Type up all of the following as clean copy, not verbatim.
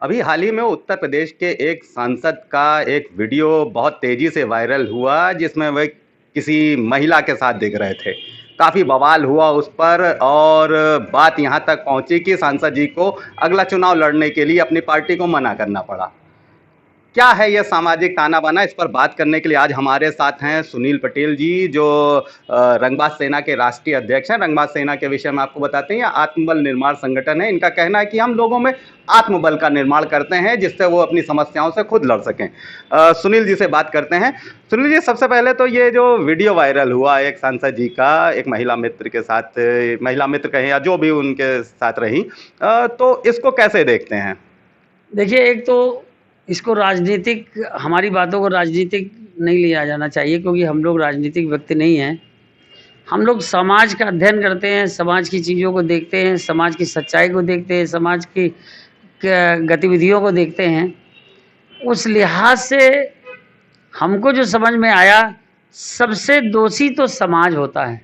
अभी हाल ही में उत्तर प्रदेश के एक सांसद का एक वीडियो बहुत तेजी से वायरल हुआ जिसमें वे किसी महिला के साथ दिख रहे थे। काफ़ी बवाल हुआ उस पर और बात यहाँ तक पहुँची कि सांसद जी को अगला चुनाव लड़ने के लिए अपनी पार्टी को मना करना पड़ा। क्या है यह सामाजिक ताना-बाना? इस पर बात करने के लिए आज हमारे साथ हैं सुनील पटेल जी जो रंगबाज सेना के राष्ट्रीय अध्यक्ष हैं। रंगबाज सेना के विषय में आपको बताते हैं, ये आत्मबल निर्माण संगठन है। इनका कहना है कि हम लोगों में आत्मबल का निर्माण करते हैं जिससे वो अपनी समस्याओं से खुद लड़ सकें। सुनील जी से बात करते हैं। सुनील जी, सबसे पहले तो ये जो वीडियो वायरल हुआ एक सांसद जी का एक महिला मित्र के साथ, महिला मित्र कहें या जो भी उनके साथ रही, तो इसको कैसे देखते हैं? देखिए, एक तो इसको राजनीतिक, हमारी बातों को राजनीतिक नहीं लिया जाना चाहिए, क्योंकि हम लोग राजनीतिक व्यक्ति नहीं हैं। हम लोग समाज का अध्ययन करते हैं, समाज की चीज़ों को देखते हैं, समाज की सच्चाई को देखते हैं, समाज की गतिविधियों को देखते हैं। उस लिहाज से हमको जो समझ में आया, सबसे दोषी तो समाज होता है।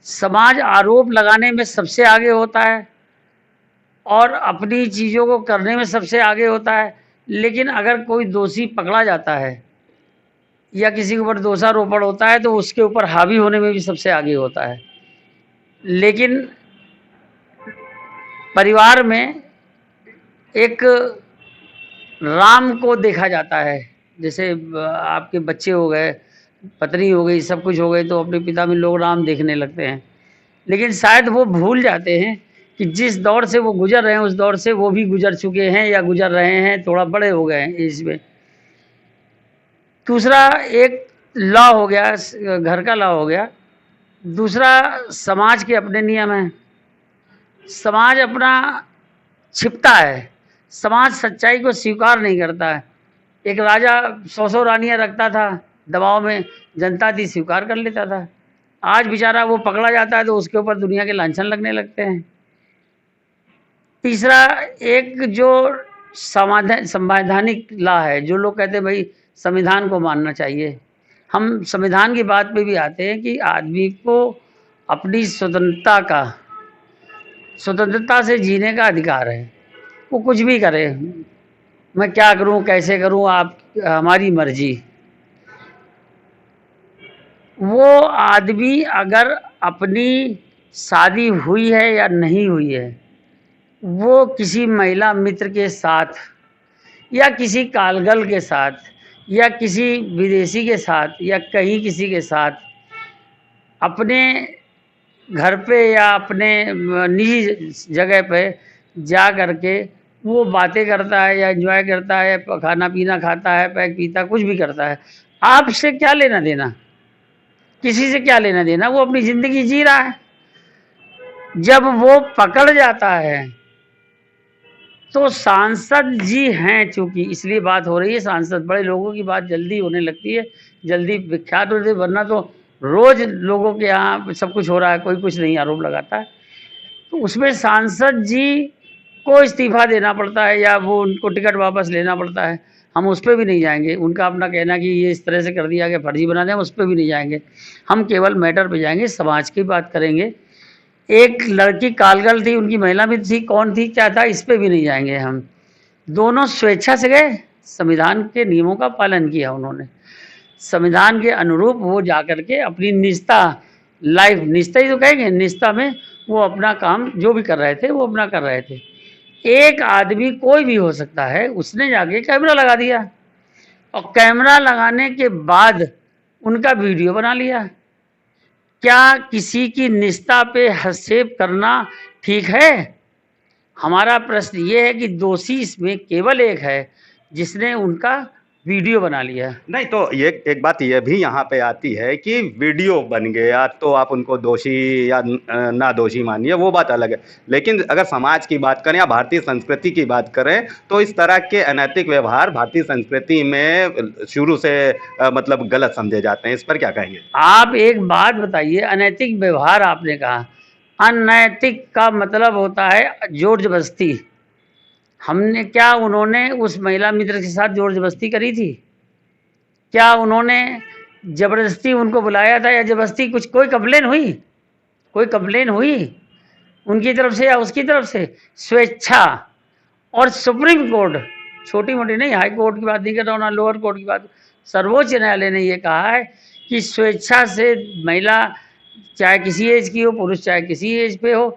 समाज आरोप लगाने में सबसे आगे होता है और अपनी चीज़ों को करने में सबसे आगे होता है। लेकिन अगर कोई दोषी पकड़ा जाता है या किसी के ऊपर दोषारोपण होता है तो उसके ऊपर हावी होने में भी सबसे आगे होता है। लेकिन परिवार में एक राम को देखा जाता है, जैसे आपके बच्चे हो गए, पत्नी हो गई, सब कुछ हो गए, तो अपने पिता में लोग राम देखने लगते हैं। लेकिन शायद वो भूल जाते हैं कि जिस दौर से वो गुजर रहे हैं उस दौर से वो भी गुजर चुके हैं या गुजर रहे हैं, थोड़ा बड़े हो गए हैं इसमें। दूसरा एक लॉ हो गया, घर का लॉ हो गया। दूसरा, समाज के अपने नियम हैं। समाज अपना छिपता है, समाज सच्चाई को स्वीकार नहीं करता है। एक राजा 100 रानियां रखता था, दबाव में जनता थी, स्वीकार कर लेता था। आज बेचारा वो पकड़ा जाता है तो उसके ऊपर दुनिया के लांछन लगने लगते हैं। तीसरा, एक जो संवैधानिक लॉ है, जो लोग कहते हैं भाई संविधान को मानना चाहिए, हम संविधान की बात पे भी आते हैं कि आदमी को अपनी स्वतंत्रता से जीने का अधिकार है। वो कुछ भी करे, मैं क्या करूं, कैसे करूं, आप हमारी मर्जी। वो आदमी अगर अपनी शादी हुई है या नहीं हुई है, वो किसी महिला मित्र के साथ या किसी कालगल के साथ या किसी विदेशी के साथ या कहीं किसी के साथ अपने घर पे या अपने निजी जगह पे जा करके वो बातें करता है या एंजॉय करता है, खाना पीना खाता है, पैक पीता, कुछ भी करता है। आपसे क्या लेना देना, किसी से क्या लेना देना, वो अपनी ज़िंदगी जी रहा है। जब वो पकड़ जाता है तो सांसद जी हैं, चूंकि इसलिए बात हो रही है, सांसद बड़े लोगों की बात जल्दी होने लगती है, जल्दी विख्यात होते, वरना तो रोज लोगों के यहाँ सब कुछ हो रहा है, कोई कुछ नहीं आरोप लगाता है। तो उसमें सांसद जी को इस्तीफा देना पड़ता है या वो उनको टिकट वापस लेना पड़ता है। हम उस पर भी नहीं जाएंगे, उनका अपना कहना कि ये इस तरह से कर दिया गया, फर्जी बना दिया, हम उस पर भी नहीं जाएंगे। हम केवल मैटर पे जाएंगे, समाज की बात करेंगे। एक लड़की कालगल थी, उनकी महिला भी थी, कौन थी, क्या था, इस पे भी नहीं जाएंगे हम। दोनों स्वेच्छा से गए, संविधान के नियमों का पालन किया उन्होंने, संविधान के अनुरूप वो जा करके अपनी निष्ठा, लाइफ निष्ठा ही तो कहेंगे, निष्ठा में वो अपना काम जो भी कर रहे थे वो अपना कर रहे थे। एक आदमी कोई भी हो सकता है, उसने जाके कैमरा लगा दिया और कैमरा लगाने के बाद उनका वीडियो बना लिया। क्या किसी की निष्ठा पे हस्तक्षेप करना ठीक है? हमारा प्रश्न ये है कि दोषी इसमें केवल एक है, जिसने उनका वीडियो बना लिया। नहीं, तो ये एक बात ये भी यहाँ पे आती है कि वीडियो बन गया तो आप उनको दोषी या ना दोषी मानिए, वो बात अलग है। लेकिन अगर समाज की बात करें या भारतीय संस्कृति की बात करें तो इस तरह के अनैतिक व्यवहार भारतीय संस्कृति में शुरू से मतलब गलत समझे जाते हैं। इस पर क्या कहेंगे? आप एक बात बताइए, अनैतिक व्यवहार आपने कहा, अनैतिक का मतलब होता है जोर जबरदस्ती। हमने क्या, उन्होंने उस महिला मित्र के साथ जोर जबरदस्ती करी थी? क्या उन्होंने जबरदस्ती उनको बुलाया था या जबरदस्ती कुछ, कोई कंप्लेन हुई? कोई कंप्लेन हुई उनकी तरफ से या उसकी तरफ से? स्वेच्छा और सुप्रीम कोर्ट, छोटी मोटी नहीं, हाई कोर्ट की बात नहीं कर रहा हूँ ना लोअर कोर्ट की बात, सर्वोच्च न्यायालय ने ये कहा है कि स्वेच्छा से महिला चाहे किसी एज की हो, पुरुष चाहे किसी एज पे हो,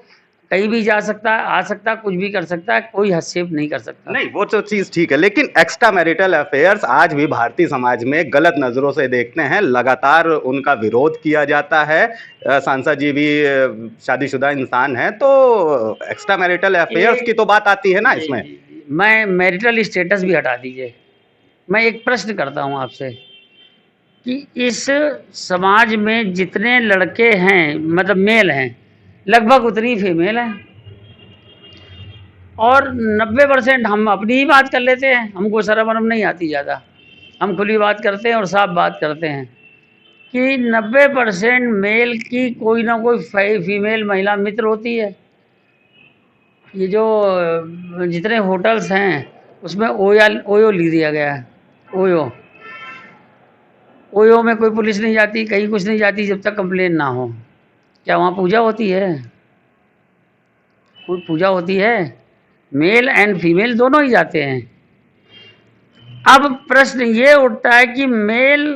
कहीं भी जा सकता है, आ सकता है, कुछ भी कर सकता है, कोई हस्तक्षेप नहीं कर सकता। नहीं, वो तो चीज ठीक है, लेकिन एक्स्ट्रा मैरिटल अफेयर्स आज भी भारतीय समाज में गलत नजरों से देखते हैं, लगातार उनका विरोध किया जाता है। सांसद जी भी शादीशुदा इंसान है, तो एक्स्ट्रा मैरिटल अफेयर्स की तो बात आती है ना इसमें। मैं मैरिटल स्टेटस भी हटा दीजिए, मैं एक प्रश्न करता हूँ आपसे कि इस समाज में जितने लड़के हैं, मतलब मेल हैं, लगभग उतनी फीमेल हैं, और 90% हम अपनी ही बात कर लेते हैं, हमको शर्म वरम नहीं आती ज़्यादा, हम खुली बात करते हैं और साफ बात करते हैं कि 90% मेल की कोई ना कोई फीमेल महिला मित्र होती है। ये जो जितने होटल्स हैं उसमें ओयो लिख दिया गया है, ओयो। ओयो में कोई पुलिस नहीं जाती, कहीं कुछ नहीं जाती जब तक कंप्लेन ना हो। क्या वहाँ पूजा होती है? कोई पूजा होती है? मेल एंड फीमेल दोनों ही जाते हैं। अब प्रश्न ये उठता है कि मेल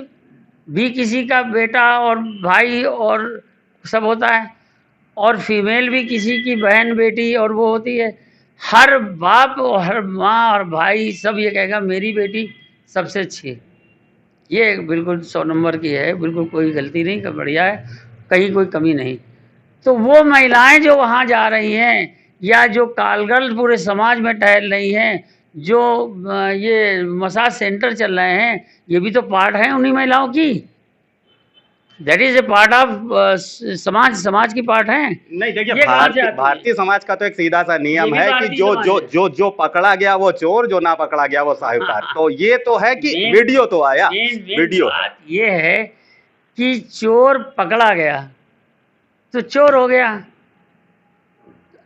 भी किसी का बेटा और भाई और सब होता है, और फीमेल भी किसी की बहन बेटी और वो होती है। हर बाप और हर माँ और भाई सब ये कहेगा मेरी बेटी सबसे अच्छी है, ये बिल्कुल 100 नंबर की है, बिल्कुल कोई गलती नहीं, बढ़िया है, कहीं कोई कमी नहीं। तो वो महिलाएं जो वहाँ जा रही हैं, या जो कालगर्ल पूरे समाज में टहल रही हैं, जो ये मसाज सेंटर चल रहे हैं, ये भी तो पार्ट है उन्हीं महिलाओं की। That is a part of समाज की पार्ट है। नहीं, देखिए, भारतीय समाज का तो एक सीधा सा नियम है कि जो पकड़ा गया वो चोर, जो ना पकड़ा गया वो साहूकार। हाँ, तो ये तो है कि वीडियो तो आया, वीडियो बात ये है कि चोर पकड़ा गया तो चोर हो गया।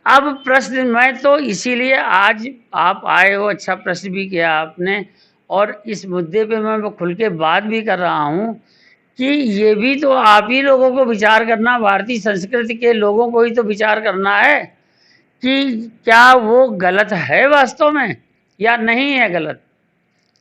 अब प्रश्न, मैं तो इसीलिए आज आप आए हो, अच्छा प्रश्न भी किया आपने, और इस मुद्दे पे मैं खुल के बात भी कर रहा हूँ कि ये भी तो आप ही लोगों को विचार करना, भारतीय संस्कृति के लोगों को ही तो विचार करना है कि क्या वो गलत है वास्तव में या नहीं है गलत।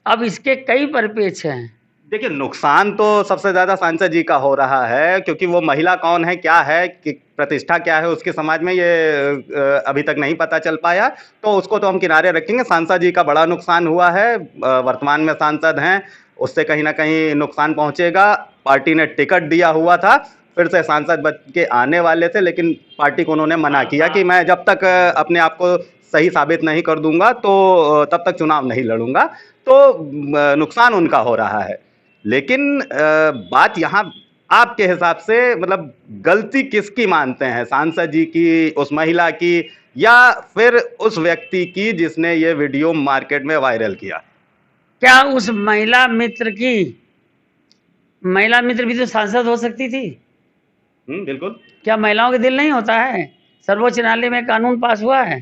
अब इसके कई परिप्रेक्ष्य हैं। देखिए, नुकसान तो सबसे ज्यादा सांसद जी का हो रहा है, क्योंकि वो महिला कौन है, क्या है, कि प्रतिष्ठा क्या है उसके समाज में, ये अभी तक नहीं पता चल पाया। तो उसको तो हम किनारे रखेंगे। सांसद जी का बड़ा नुकसान हुआ है, वर्तमान में सांसद हैं, उससे कहीं ना कहीं नुकसान पहुंचेगा। पार्टी ने टिकट दिया हुआ था, फिर से सांसद बन के आने वाले थे, लेकिन पार्टी को उन्होंने मना किया कि मैं जब तक अपने आप को सही साबित नहीं कर दूंगा तो तब तक चुनाव नहीं लड़ूंगा। तो नुकसान उनका हो रहा है। लेकिन बात यहाँ आपके हिसाब से, मतलब गलती किसकी मानते हैं, सांसद जी की, उस महिला की, या फिर उस व्यक्ति की जिसने ये वीडियो मार्केट में वायरल किया? क्या उस महिला मित्र की, महिला मित्र भी तो सांसद हो सकती थी। बिल्कुल। क्या महिलाओं के दिल नहीं होता है? सर्वोच्च न्यायालय में कानून पास हुआ है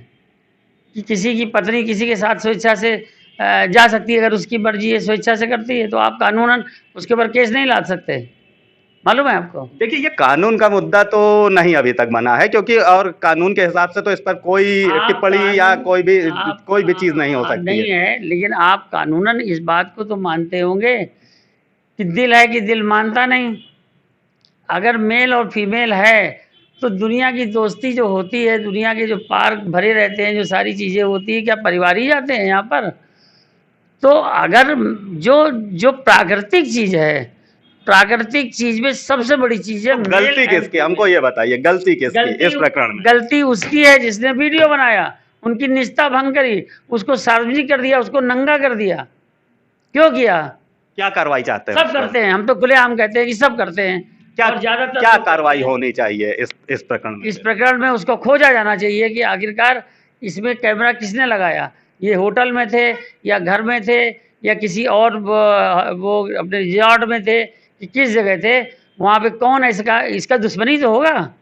कि किसी की पत्नी किसी के साथ स्वेच्छा से जा सकती है, अगर उसकी मर्जी है, स्वेच्छा से करती है, तो आप कानूनन उसके ऊपर केस नहीं ला सकते। मालूम है आपको? देखिए, ये कानून का मुद्दा तो नहीं अभी तक बना है, क्योंकि और कानून के हिसाब से तो इस पर कोई टिप्पणी या कोई भी चीज नहीं हो सकती नहीं है। लेकिन आप कानूनन इस बात को तो मानते होंगे कि दिल है कि दिल मानता नहीं। अगर मेल और फीमेल है तो दुनिया की दोस्ती जो होती है, दुनिया के जो पार्क भरे रहते हैं, जो सारी चीज़ें होती है, क्या परिवार ही जाते हैं यहाँ पर? तो अगर जो जो प्राकृतिक चीज़ है, प्राकृतिक चीज़ में सबसे बड़ी चीज़ है, तो गलती किसकी, हमको ये बताइए, गलती किसकी इस प्रकरण में? गलती उसकी है जिसने वीडियो बनाया, उनकी निष्ठा भंग करी, उसको सार्वजनिक कर दिया, उसको नंगा कर दिया। क्यों किया? क्या कार्रवाई चाहते हैं? सब करते हैं, हम तो खुलेआम कहते हैं कि सब करते हैं। क्या कार्रवाई होनी चाहिए इस प्रकरण में? इस प्रकरण में उसको खोजा जाना चाहिए कि आखिरकार इसमें कैमरा किसने लगाया, ये होटल में थे या घर में थे या किसी और वो अपने रिजॉर्ट में थे कि किस जगह थे, वहाँ पे कौन है, इसका दुश्मनी तो होगा,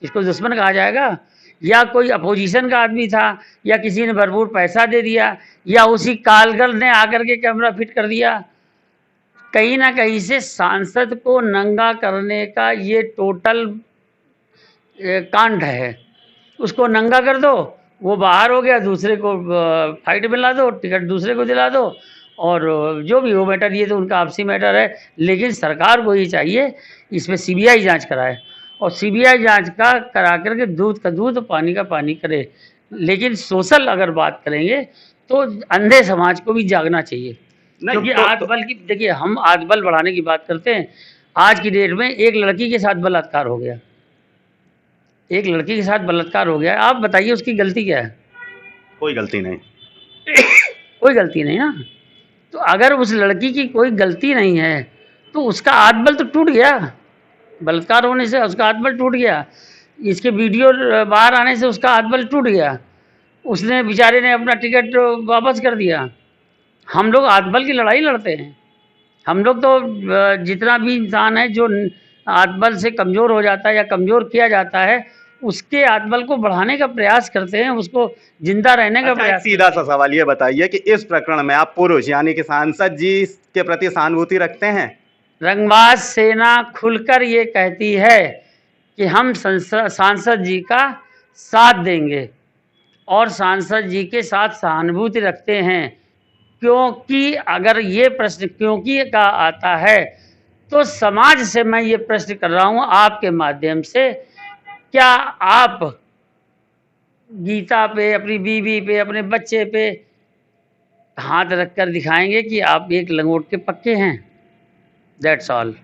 इसको दुश्मन कहा जाएगा, या कोई अपोजिशन का आदमी था, या किसी ने भरपूर पैसा दे दिया, या उसी कालगर्ल ने आकर के कैमरा फिट कर दिया। कहीं ना कहीं से सांसद को नंगा करने का ये टोटल कांड है। उसको नंगा कर दो, वो बाहर हो गया, दूसरे को फाइट में ला दो, टिकट दूसरे को दिला दो, और जो भी हो मैटर, ये तो उनका आपसी मैटर है। लेकिन सरकार को ये चाहिए इसमें सीबीआई जांच कराए, और सीबीआई जांच का करा करके दूध का दूध पानी का पानी करे। लेकिन सोशल अगर बात करेंगे तो अंधे समाज को भी जागना चाहिए, नहीं क्योंकि तो आजबल की, देखिए हम आजबल बढ़ाने की बात करते हैं। आज की डेट में एक लड़की के साथ बलात्कार हो गया, एक लड़की के साथ बलात्कार हो गया, आप बताइए उसकी गलती क्या है? कोई गलती नहीं। कोई गलती नहीं ना। तो अगर उस लड़की की कोई गलती नहीं है तो उसका आत्मबल तो टूट गया, बलात्कार होने से उसका आत्मबल टूट गया, इसके वीडियो बाहर आने से उसका आत्मबल टूट गया, उसने बेचारे ने अपना टिकट वापस कर दिया। हम लोग आत्मबल की लड़ाई लड़ते हैं। हम लोग तो जितना भी इंसान है जो आत्मबल से कमज़ोर हो जाता है या कमज़ोर किया जाता है, उसके आत्मबल को बढ़ाने का प्रयास करते हैं, उसको जिंदा रहने का अच्छा, एक प्रयास सीधा सा सवाल ये बताइए कि इस प्रकरण में आप पुरुष यानी कि सांसद जी के प्रति सहानुभूति रखते हैं? रंगबाज सेना खुलकर ये कहती है कि हम सांसद जी का साथ देंगे और सांसद जी के साथ सहानुभूति रखते हैं। क्योंकि अगर ये प्रश्न क्योंकि का आता है तो समाज से मैं ये प्रश्न कर रहा हूँ आपके माध्यम से, क्या आप गीता पे, अपनी बीवी पे, अपने बच्चे पे हाथ रखकर दिखाएंगे कि आप एक लंगोट के पक्के हैं? That's all.